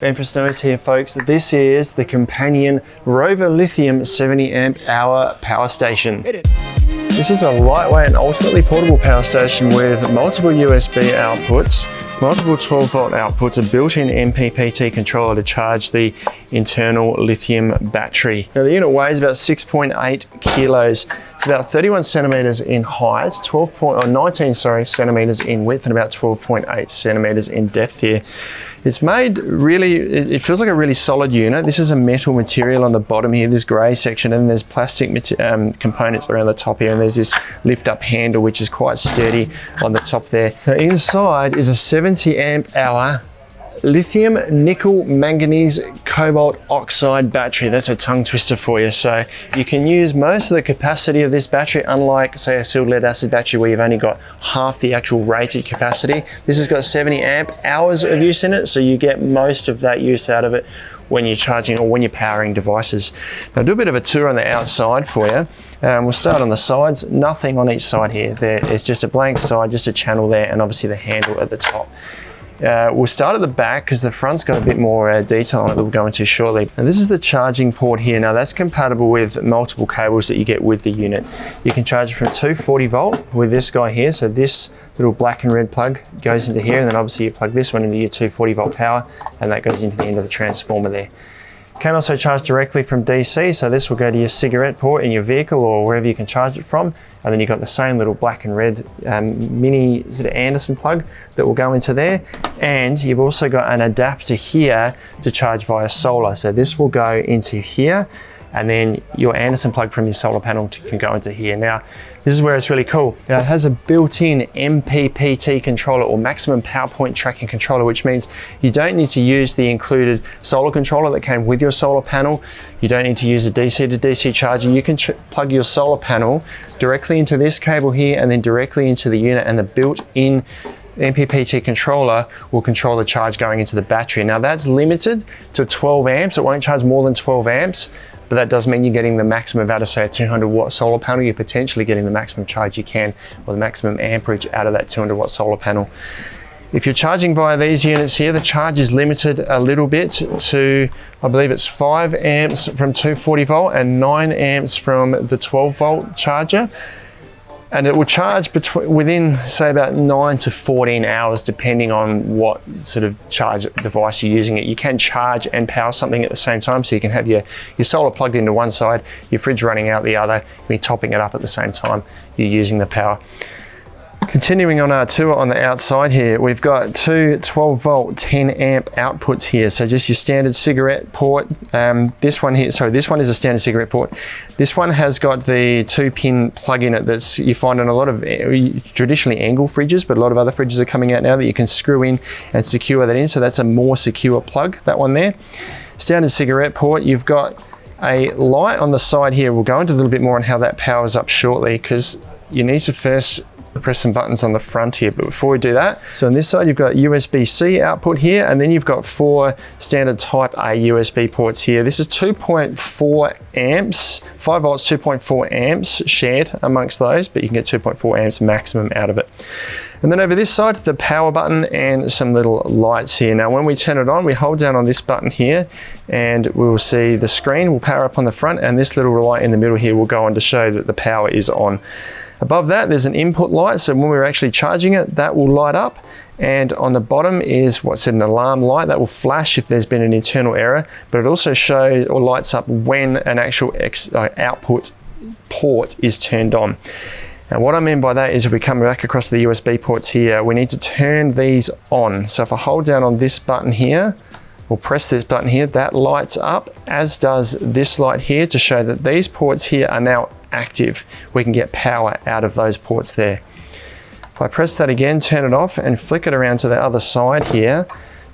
Notes here, folks. This is the Companion Rover Lithium 70Ah power station. This is a lightweight and ultimately portable power station with multiple USB outputs, multiple 12-volt outputs, a built-in MPPT controller to charge the internal lithium battery. Now the unit weighs about 6.8 kilos. It's about 31 centimeters in height, 19 centimeters in width, and about 12.8 centimeters in depth here. It's made really, it feels like a really solid unit. This is a metal material on the bottom here, this grey section, and there's plastic components around the top here, and there's this lift up handle which is quite sturdy on the top there. Now inside is a 70 amp hour lithium nickel manganese cobalt oxide battery. That's a tongue twister for you. So you can use most of the capacity of this battery, unlike say a sealed lead acid battery where you've only got half the actual rated capacity. This has got 70 amp hours of use in it, so you get most of that use out of it when you're charging or when you're powering devices. Now I'll do a bit of a tour on the outside for you. We'll start on the sides. Nothing on each side here. There's just a blank side, just a channel there, and obviously the handle at the top. We'll start at the back because the front's got a bit more detail on it that we'll go into shortly. And this is the charging port here. Now that's compatible with multiple cables that you get with the unit. You can charge it from 240 volt with this guy here. So this little black and red plug goes into here, and then obviously you plug this one into your 240 volt power, and that goes into the end of the transformer there. Can also charge directly from DC, so this will go to your cigarette port in your vehicle or wherever you can charge it from. And then you've got the same little black and red mini sort of Anderson plug that will go into there. And you've also got an adapter here to charge via solar. So this will go into here, and then your Anderson plug from your solar panel can go into here. Now, this is where it's really cool. Now, it has a built-in MPPT controller, or maximum power point tracking controller, which means you don't need to use the included solar controller that came with your solar panel. You don't need to use a DC to DC charger. You can plug your solar panel directly into this cable here and then directly into the unit, and the built-in MPPT controller will control the charge going into the battery. Now that's limited to 12 amps. It won't charge more than 12 amps. But that does mean you're getting the maximum out of, say, a 200 watt solar panel. You're potentially getting the maximum charge you can, or the maximum amperage out of that 200 watt solar panel. If you're charging via these units here, the charge is limited a little bit to, I believe it's 5 amps from 240 volt and 9 amps from the 12 volt charger. And it will charge within, say, about 9 to 14 hours, depending on what sort of charge device you're using it. You can charge and power something at the same time, so you can have your solar plugged into one side, your fridge running out the other, and you're topping it up at the same time you're using the power. Continuing on our tour on the outside here, we've got two 12 volt 10 amp outputs here. So just your standard cigarette port. This one here, sorry, this one is a standard cigarette port. This one has got the 2-pin plug in it that's you find on a lot of traditionally angle fridges, but a lot of other fridges are coming out now that you can screw in and secure that in. So that's a more secure plug, that one there. Standard cigarette port. You've got a light on the side here. We'll go into a little bit more on how that powers up shortly, because you need to first press some buttons on the front here. But before we do that, so on this side you've got USB-C output here, and then you've got 4 standard type A USB ports here. This is 2.4 amps, 5 volts, 2.4 amps shared amongst those, but you can get 2.4 amps maximum out of it. And then over this side, the power button and some little lights here. Now when we turn it on, we hold down on this button here, and we'll see the screen will power up on the front, and this little light in the middle here will go on to show that the power is on. Above that, there's an input light, so when we're actually charging it, that will light up. And on the bottom is what's an alarm light that will flash if there's been an internal error, but it also shows or lights up when an actual output port is turned on. Now what I mean by that is, if we come back across to the USB ports here, we need to turn these on. So if I hold down on this button here, we'll press this button here, that lights up, as does this light here, to show that these ports here are now active. We can get power out of those ports there. If I press that again, turn it off, and flick it around to the other side here,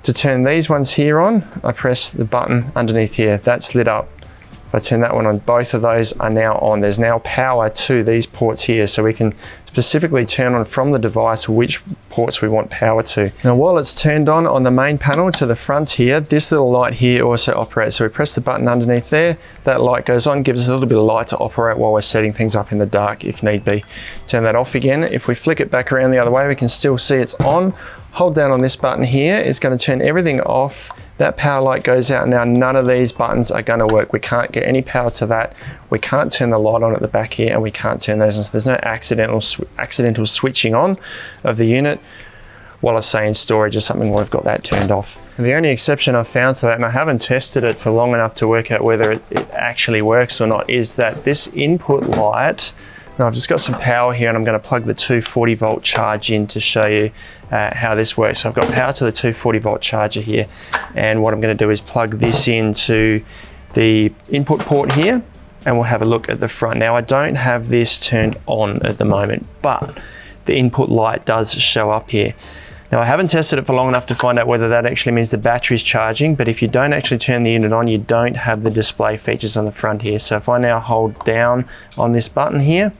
to turn these ones here on, I press the button underneath here, that's lit up. If I turn that one on, both of those are now on. There's now power to these ports here, so we can specifically turn on from the device which ports we want power to. Now while it's turned on the main panel to the front here, this little light here also operates. So we press the button underneath there, that light goes on, gives us a little bit of light to operate while we're setting things up in the dark if need be. Turn that off again. If we flick it back around the other way, we can still see it's on. Hold down on this button here, it's going to turn everything off that power light goes out. Now none of these buttons are going to work. We can't get any power to that. We can't turn the light on at the back here, and we can't turn those on. So there's no accidental switching on of the unit while it's saying storage or something. We've got that turned off. And the only exception I've found to that, and I haven't tested it for long enough to work out whether it actually works or not, is that this input light, now I've just got some power here and I'm going to plug the 240 volt charge in to show you how this works. So I've got power to the 240 volt charger here, and what I'm going to do is plug this into the input port here, and we'll have a look at the front. Now I don't have this turned on at the moment, but the input light does show up here. Now I haven't tested it for long enough to find out whether that actually means the battery's charging, but if you don't actually turn the unit on, you don't have the display features on the front here. So if I now hold down on this button here,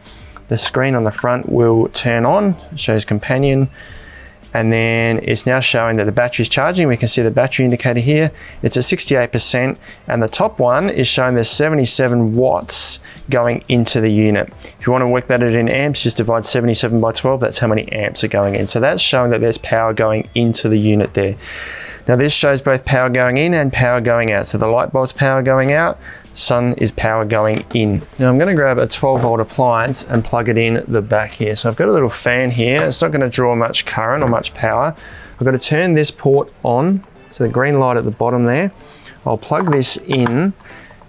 the screen on the front will turn on. It shows Companion, and then it's now showing that the battery's charging. We can see the battery indicator here. It's at 68%, and the top one is showing there's 77 watts going into the unit. If you want to work that out in amps, just divide 77 by 12. That's how many amps are going in. So that's showing that there's power going into the unit there. Now this shows both power going in and power going out. So the light bulb's power going out, sun is power going in. Now I'm going to grab a 12 volt appliance and plug it in the back here. So I've got a little fan here. It's not going to draw much current or much power. I've got to turn this port on. So the green light at the bottom there. I'll plug this in,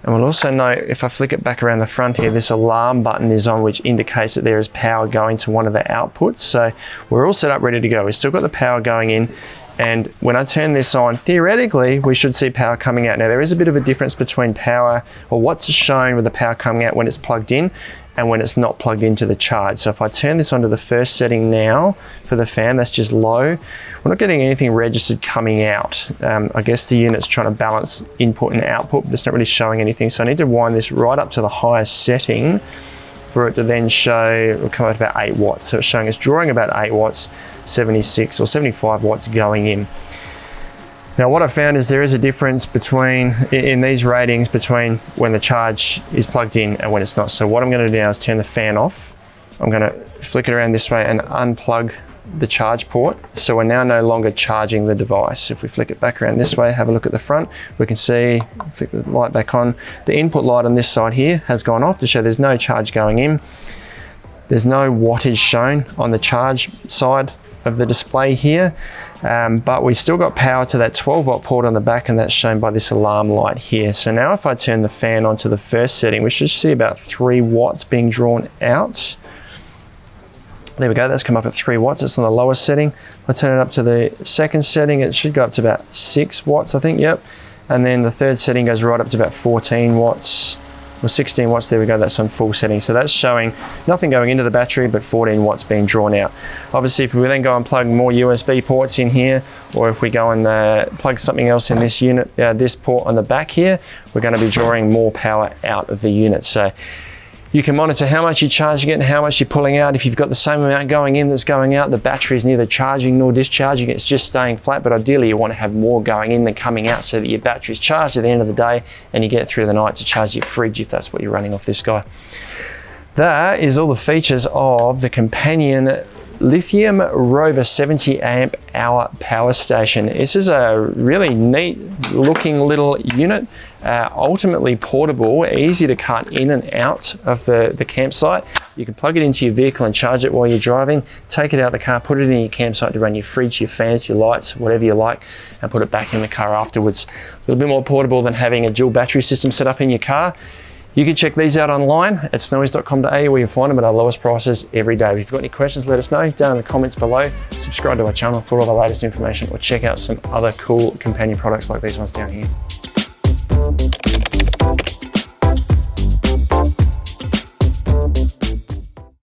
and we'll also note if I flick it back around the front here, this alarm button is on, which indicates that there is power going to one of the outputs. So we're all set up, ready to go. We've still got the power going in. And when I turn this on, theoretically, we should see power coming out. Now there is a bit of a difference between power, or what's shown with the power coming out when it's plugged in and when it's not plugged into the charge. So if I turn this onto the first setting now for the fan, that's just low. We're not getting anything registered coming out. I guess the unit's trying to balance input and output, but it's not really showing anything. So I need to wind this right up to the highest setting for it to then show, it'll come out about 8 watts. So it's showing it's drawing about 8 watts, 76 or 75 watts going in. Now what I found is there is a difference between, in these ratings, between when the charge is plugged in and when it's not. So what I'm going to do now is turn the fan off. I'm going to flick it around this way and unplug the charge port. So we're now no longer charging the device. If we flick it back around this way, have a look at the front, we can see, flick the light back on, the input light on this side here has gone off to show there's no charge going in. There's no wattage shown on the charge side of the display here, but we still got power to that 12 volt port on the back, and that's shown by this alarm light here. So now if I turn the fan on to the first setting, we should see about 3 watts being drawn out. There we go, that's come up at 3 watts. It's on the lowest setting. If I turn it up to the second setting, it should go up to about 6 watts, I think, yep. And then the third setting goes right up to about 14 watts, or 16 watts, there we go, that's on full setting. So that's showing nothing going into the battery, but 14 watts being drawn out. Obviously, if we then go and plug more USB ports in here, or if we go and plug something else in this unit, this port on the back here, we're going to be drawing more power out of the unit. So you can monitor how much you're charging it and how much you're pulling out. If you've got the same amount going in that's going out, the battery is neither charging nor discharging, it's just staying flat. But ideally you want to have more going in than coming out, so that your battery is charged at the end of the day and you get through the night to charge your fridge if that's what you're running off this guy. That is all the features of the Companion Lithium Rover 70 amp hour power station. This is a really neat looking little unit, ultimately portable, easy to cut in and out of the campsite. You can plug it into your vehicle and charge it while you're driving, take it out of the car, put it in your campsite to run your fridge, your fans, your lights, whatever you like, and put it back in the car afterwards. A little bit more portable than having a dual battery system set up in your car. You can check these out online at snowies.com.au, where you can find them at our lowest prices every day. If you've got any questions, let us know down in the comments below. Subscribe to our channel for all the latest information, or check out some other cool Companion products like these ones down here.